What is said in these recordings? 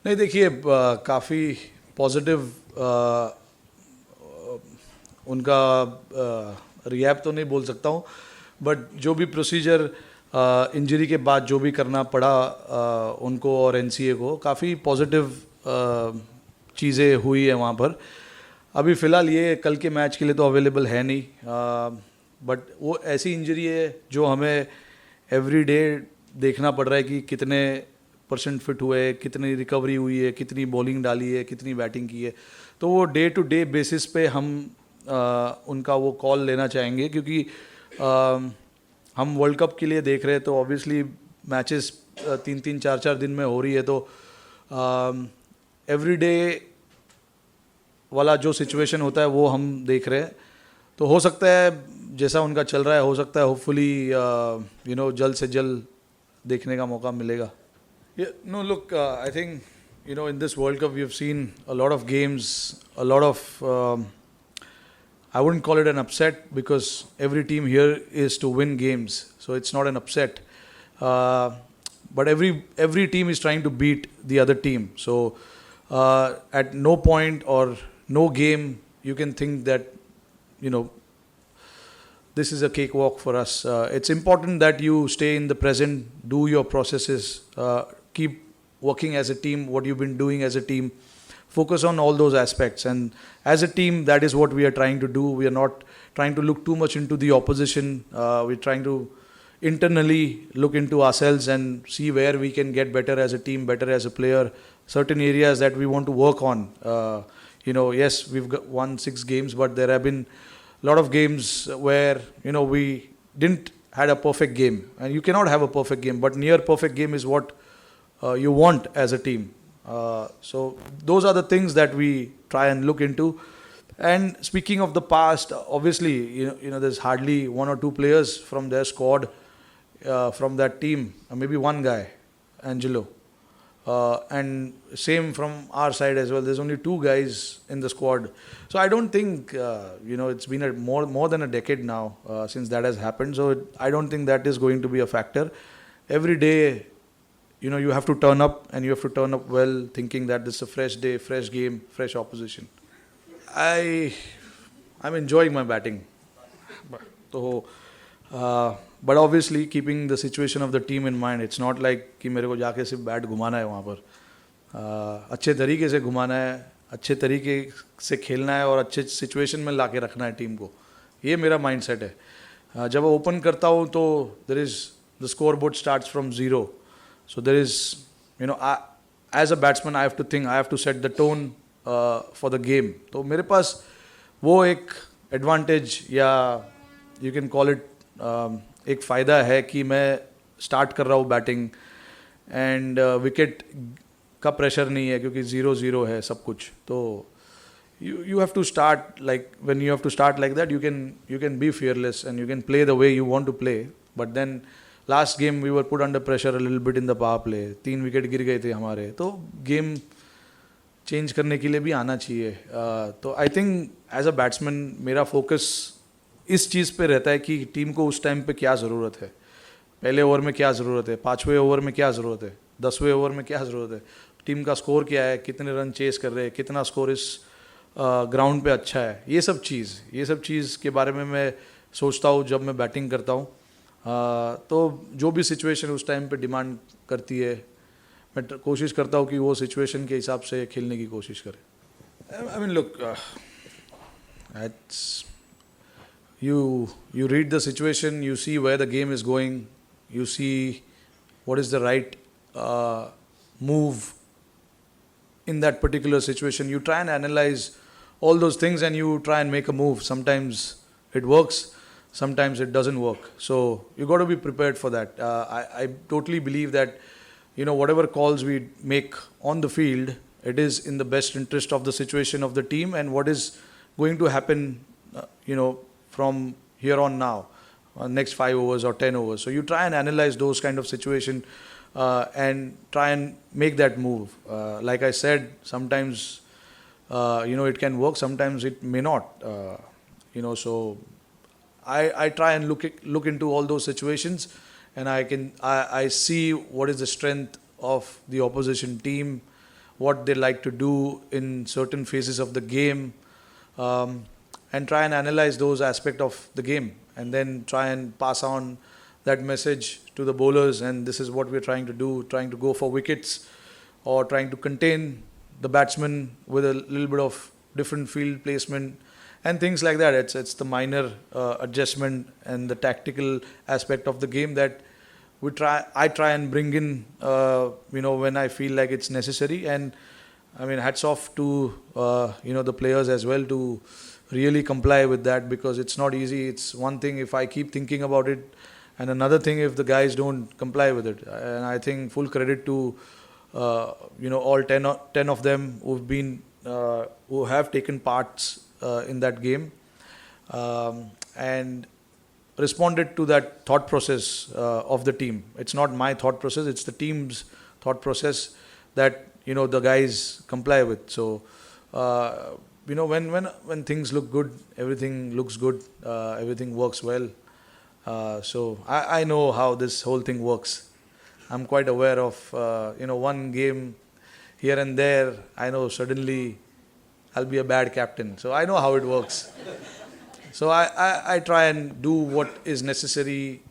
नहीं देखिए, काफ़ी पॉजिटिव उनका रिएक्ट तो नहीं बोल सकता हूँ, बट जो भी प्रोसीजर इंजरी के बाद जो भी करना पड़ा उनको और एनसीए को, काफ़ी पॉजिटिव चीज़ें हुई है वहाँ पर. अभी फ़िलहाल ये कल के मैच के लिए तो अवेलेबल है नहीं, बट वो ऐसी इंजरी है जो हमें एवरी डे देखना पड़ रहा है कि कितने परसेंट फिट हुए, कितनी रिकवरी हुई है, कितनी बॉलिंग डाली है, कितनी बैटिंग की है. तो वो डे टू डे बेसिस पे हम उनका वो कॉल लेना चाहेंगे, क्योंकि हम वर्ल्ड कप के लिए देख रहे हैं. तो ऑब्वियसली मैचेस 3-3 4-4 दिन में हो रही है, तो एवरी डे वाला जो सिचुएशन होता है वो हम देख रहे हैं. तो हो सकता है जैसा उनका चल रहा है, हो सकता है होपफुली जल्द से जल्द देखने का मौका मिलेगा. No, look, I think, in this World Cup, we have seen a lot of games, a lot of, I wouldn't call it an upset, because every team here is to win games, so it's not an upset. But every team is trying to beat the other team. So at no point or no game you can think that, this is a cakewalk for us. It's important that you stay in the present, do your processes, keep working as a team, what you've been doing as a team, focus on all those aspects. And as a team, that is what we are trying to do. We are not trying to look too much into the opposition. We're trying to internally look into ourselves and see where we can get better as a team, better as a player, certain areas that we want to work on. Yes, we've won 6 games, but there have been a lot of games where, we didn't had a perfect game. And you cannot have a perfect game, but near perfect game is what you want as a team. So those are the things that we try and look into. And speaking of the past, obviously, there's hardly 1 or 2 players from their squad, from that team, maybe one guy, Angelo. And same from our side as well. There's only 2 guys in the squad. So I don't think, it's been more than a decade now since that has happened. So I don't think that is going to be a factor. Every day, you have to turn up, and you have to turn up well, thinking that this is a fresh day, fresh game, fresh opposition. I'm enjoying my batting. But obviously keeping the situation of the team in mind. It's not like कि मेरे को जाके सिर्फ bat घुमाना है वहाँ पर. अच्छे तरीके से घुमाना है, अच्छे तरीके से खेलना है और अच्छे सिचुएशन में ला के रखना है टीम को. ये मेरा माइंड सेट है. जब ओपन करता हूँ तो there is the scoreboard starts from zero. So there is, as a batsman, I have to think, I have to set the tone for the game. तो मेरे पास वो एक advantage, या you can call it एक फ़ायदा है कि मैं स्टार्ट कर रहा हूँ बैटिंग, एंड विकेट का प्रेशर नहीं है, क्योंकि 0-0 है सब कुछ. तो you have to start like, when you have to start like that, you can be fearless and you can play the way you want to play. But then last game we were put under pressure a little bit in the power play. 3 wicket गिर गए थे हमारे, तो game change करने के लिए भी आना चाहिए. तो I think as a batsman मेरा फोकस इस चीज़ पे रहता है कि टीम को उस टाइम पे क्या ज़रूरत है, पहले ओवर में क्या ज़रूरत है, 5वें ओवर में क्या ज़रूरत है, 10वें ओवर में क्या ज़रूरत है, टीम का स्कोर क्या है, कितने रन चेस कर रहे हैं, कितना स्कोर इस ग्राउंड पे अच्छा है. ये सब चीज़ के बारे में मैं सोचता हूँ जब मैं बैटिंग करता हूँ. तो जो भी सिचुएशन उस टाइम पे डिमांड करती है, मैं कोशिश करता हूँ कि वो सिचुएशन के हिसाब से खेलने की कोशिश करें. I mean look, you read the situation, you see where the game is going, you see what is the right move in that particular situation. You try and analyze all those things and you try and make a move. Sometimes it works, sometimes it doesn't work. So you got to be prepared for that. I totally believe that, whatever calls we make on the field, it is in the best interest of the situation of the team and what is going to happen, from here on now, next 5 overs or 10 overs. So you try and analyze those kind of situation and try and make that move. Like I said, sometimes, it can work, sometimes it may not. So I try and look into all those situations, and I see what is the strength of the opposition team, what they like to do in certain phases of the game, and try and analyze those aspects of the game, and then try and pass on that message to the bowlers. And this is what we're trying to do, trying to go for wickets or trying to contain the batsman with a little bit of different field placement and things like that. It's the minor adjustment and the tactical aspect of the game that I try and bring in, when I feel like it's necessary. And I mean, hats off to the players as well to really comply with that, because it's not easy. It's one thing if I keep thinking about it, and another thing if the guys don't comply with it. And I think full credit to all 10 of them who have taken parts in that game, and responded to that thought process of the team. It's not my thought process, it's the team's thought process that the guys comply with. So when things look good, everything looks good, everything works well. So I know how this whole thing works. I'm quite aware of one game here and there. I know suddenly I'll be a bad captain, so I know how it works. So I try and do what is necessary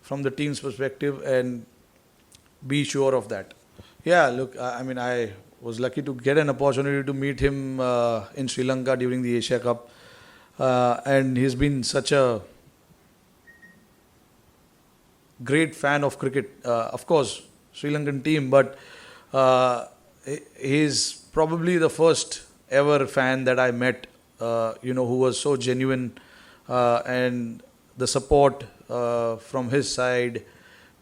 from the team's perspective and be sure of that. Yeah, look, I was lucky to get an opportunity to meet him in Sri Lanka during the Asia Cup. And he's been such a great fan of cricket. Of course, Sri Lankan team, but he's probably the first ever fan that I met, who was so genuine, and the support from his side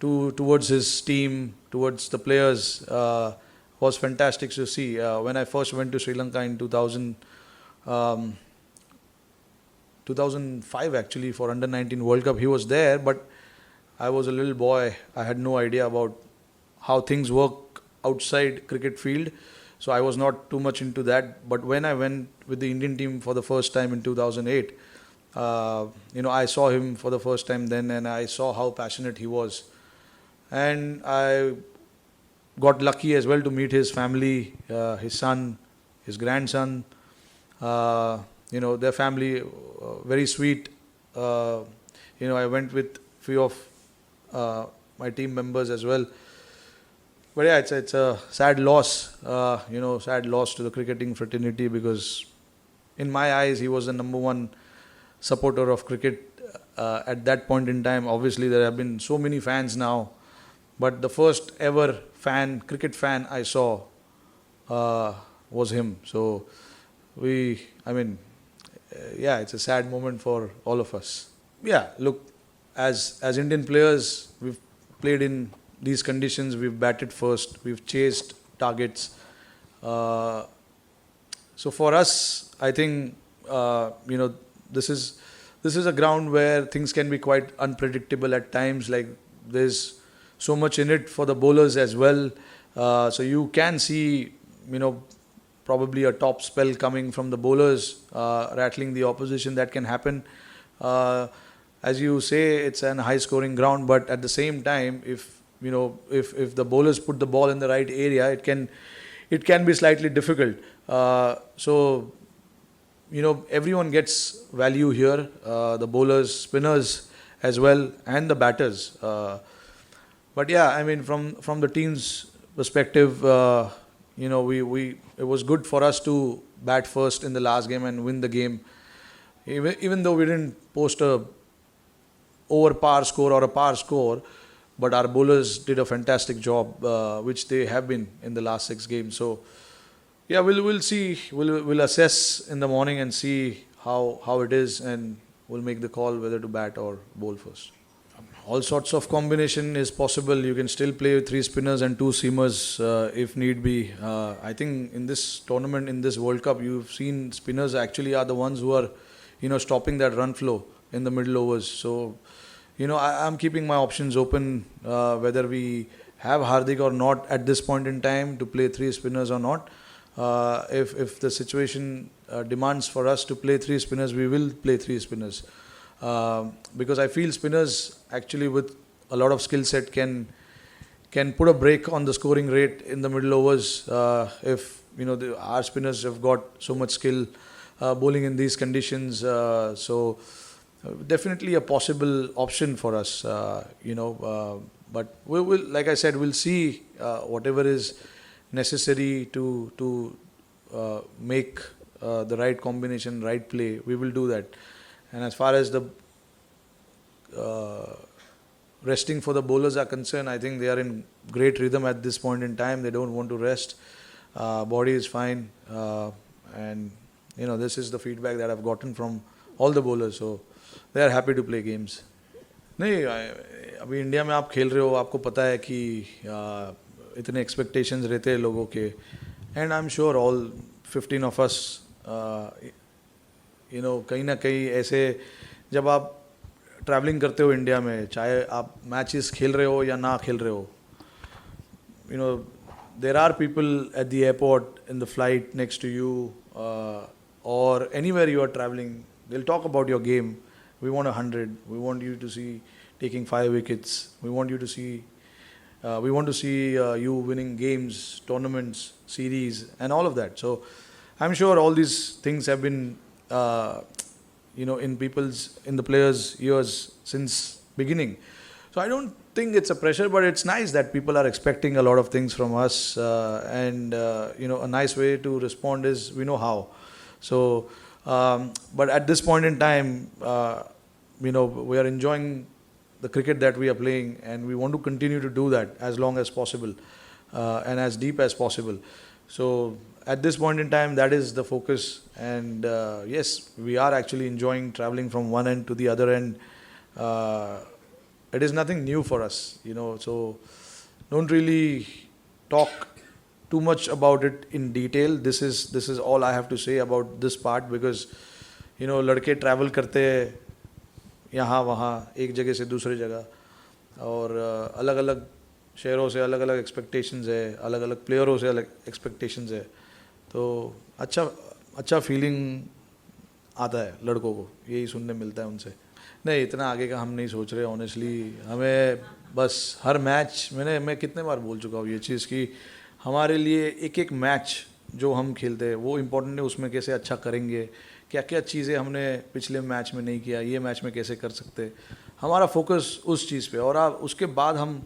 towards his team, towards the players, was fantastic to see. When I first went to Sri Lanka in 2005 actually for Under-19 World Cup, he was there, but I was a little boy. I had no idea about how things work outside cricket field. So I was not too much into that. But when I went with the Indian team for the first time in 2008, I saw him for the first time then, and I saw how passionate he was. And I got lucky as well to meet his family, his son, his grandson. Their family, very sweet. I went with few of my team members as well. But yeah, it's a sad loss, sad loss to the cricketing fraternity, because in my eyes, he was the number one supporter of cricket at that point in time. Obviously, there have been so many fans now, but the first ever cricket fan I saw was him. So it's a sad moment for all of us. Yeah, look, as Indian players, we've played in these conditions, we've batted first, we've chased targets. So for us, I think this is a ground where things can be quite unpredictable at times. Like there's so much in it for the bowlers as well. So you can see, probably a top spell coming from the bowlers, rattling the opposition. That can happen. As you say, it's an high-scoring ground, but at the same time, if the bowlers put the ball in the right area, it can be slightly difficult. So everyone gets value here, the bowlers, spinners as well, and the batters. But yeah, from the team's perspective, it was good for us to bat first in the last game and win the game, even though we didn't post a over par score or a par score. But our bowlers did a fantastic job, which they have been in the last 6 games. So, yeah, we'll see. We'll assess in the morning and see how it is, and we'll make the call whether to bat or bowl first. All sorts of combination is possible. You can still play with 3 spinners and 2 seamers if need be. I think in this tournament, in this World Cup, you've seen spinners actually are the ones who are, stopping that run flow in the middle overs. So, I'm keeping my options open, whether we have Hardik or not at this point in time, to play 3 spinners or not. If the situation demands for us to play 3 spinners, we will play 3 spinners. Because I feel spinners actually with a lot of skill set can can put a brake on the scoring rate in the middle overs if our spinners have got so much skill bowling in these conditions. Definitely a possible option for us. But we will, like I said, we'll see whatever is necessary to make the right combination, right play. We will do that. And as far as the resting for the bowlers are concerned, I think they are in great rhythm at this point in time. They don't want to rest. Body is fine, and this is the feedback that I've gotten from all the bowlers. So they are happy to play games. नहीं, अभी India में आप खेल रहे हो, आपको पता है कि इतने एक्सपेक्टेशंस रहते हैं लोगों के, and I am sure all 15 of us कहीं ना कहीं ऐसे जब आप ट्रैवलिंग करते हो इंडिया में, चाहे आप मैचेस खेल रहे हो या ना खेल रहे हो, there are people at the airport, in the flight next to you, or anywhere you are traveling. They'll talk about your game. We want 100. We want you to see taking 5 wickets. We want to see you winning games, tournaments, series, and all of that. So I'm sure all these things have been in the players' ears since beginning. So I don't think it's a pressure, but it's nice that people are expecting a lot of things from us, and a nice way to respond is we know how. So, but at this point in time, we are enjoying the cricket that we are playing, and we want to continue to do that as long as possible, and as deep as possible. So at this point in time, that is the focus, and yes, we are actually enjoying traveling from one end to the other end. It is nothing new for us, so don't really talk too much about it in detail. This is all I have to say about this part, because लड़के travel करते हैं यहाँ वहाँ, एक जगह से दूसरी जगह, और अलग अलग शहरों से अलग अलग एक्सपेक्टेशंस है, अलग अलग प्लेयरों से अलग एक्सपेक्टेशंस है, तो अच्छा फीलिंग आता है लड़कों को, यही सुनने मिलता है उनसे. नहीं, इतना आगे का हम नहीं सोच रहे ऑनेस्टली. हमें बस हर मैच, मैं कितने बार बोल चुका हूँ ये चीज़ कि हमारे लिए एक एक मैच जो हम खेलते हैं वो इम्पोर्टेंट है. उसमें कैसे अच्छा करेंगे, क्या क्या चीज़ें हमने पिछले मैच में नहीं किया, ये मैच में कैसे कर सकते, हमारा फोकस उस चीज़ पे, और उसके बाद हम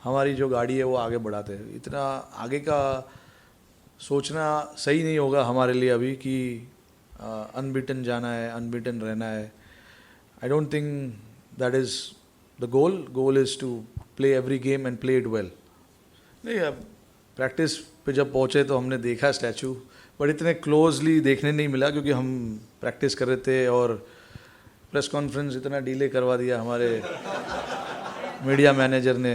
हमारी जो गाड़ी है वो आगे बढ़ाते हैं. इतना आगे का सोचना सही नहीं होगा हमारे लिए अभी कि अनबीटन जाना है, अनबीटन रहना है. I don't think that is the goal. Goal is to play every game and play it well. नहीं, अब प्रैक्टिस पे जब पहुँचे तो हमने देखा स्टैचू, बट इतने क्लोजली देखने नहीं मिला क्योंकि हम प्रैक्टिस कर रहे थे, और प्रेस कॉन्फ्रेंस इतना डिले करवा दिया हमारे मीडिया मैनेजर ने,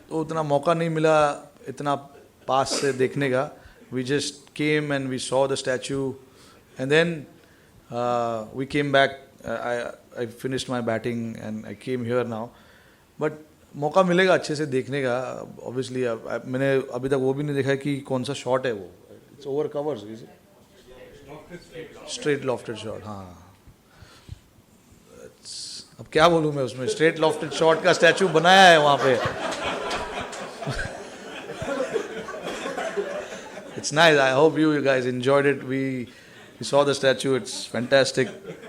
तो उतना मौका नहीं मिला इतना पास से देखने का. We just came and we saw the statue, and then we came back. I finished my batting and I came here now. But मौका मिलेगा अच्छे से देखने का. Obviously, मैंने अभी तक वो भी नहीं देखा कि कौन सा शॉट है वो. It's over covers, is it? Straight lofted shot. हाँ. अब क्या बोलूँ मैं उसमें. Straight lofted shot का स्टैचू बनाया है वहाँ पे. It's nice. I hope you guys enjoyed it. We saw the statue. It's fantastic.